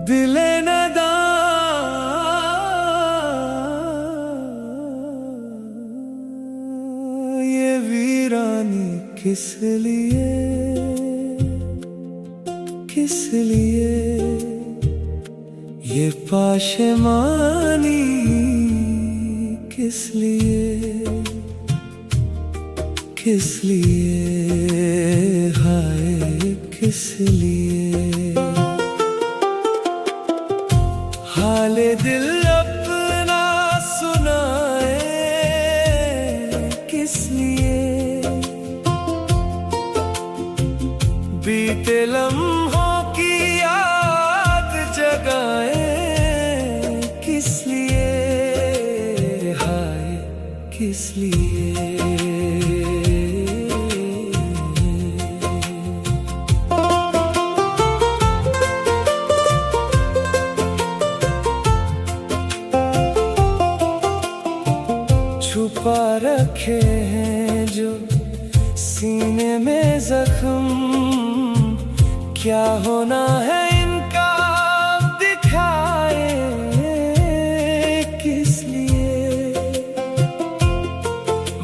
दिले नदा ये वीरानी किस लिए ये पाशेमानी किस लिए हाय किस लिए हाले दिल अपना सुनाए किस लिए बीते लम्हों की याद जगाए किस लिए हाय किस लिए छुपा रखे हैं जो सीने में जख्म क्या होना है इनका दिखाए किस लिए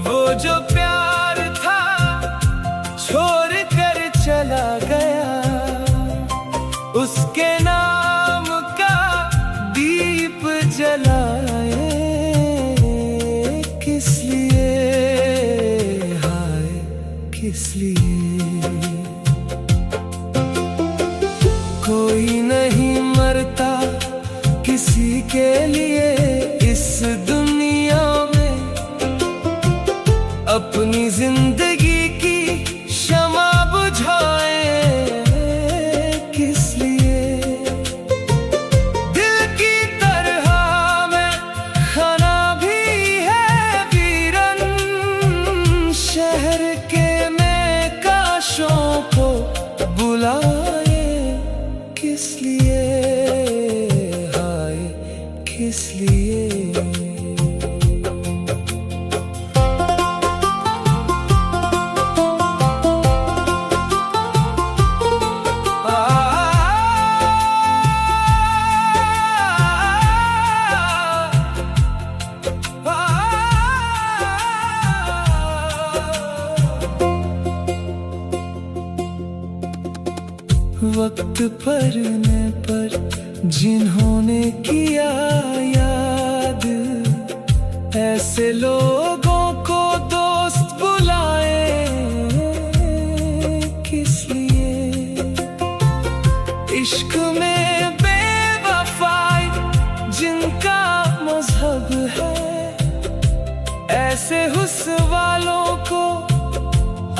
वो जो प्यार था छोड़ कर चला गया उसके नाम का दीप जलाए किस लिए हाय किस लिए कोई नहीं मरता किसी के लिए इस दुनिया में अपनी जिंदगी की शमा बुझाए किस लिए दिल की तरह में खाना भी है वीरन शहर के काशों को बुलाए किस लिए हाय किस लिए वक्त पड़ने पर जिन्होंने किया याद ऐसे लोगों को दोस्त बुलाए किस लिए इश्क में बेवफाई जिनका मजहब है ऐसे हुस्न वालों को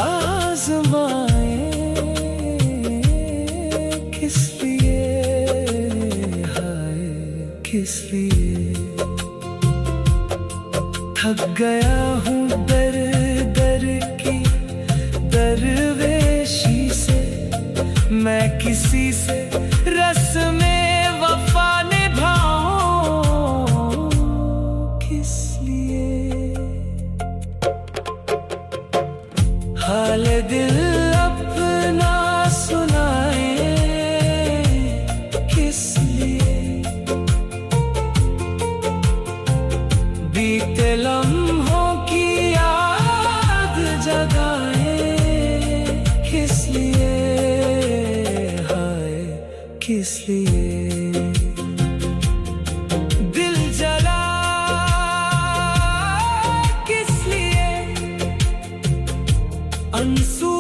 आजमाए किस लिए हाय किस लिए थक गया हूँ दर दर की दरवेशी से मैं किसी से रस्में वफा निभाऊं किस लिए हाल दिल अपना सुनाए बीते लम्हों की याद जगाए किस लिए हाय किस लिए दिल जला किस लिए आंसू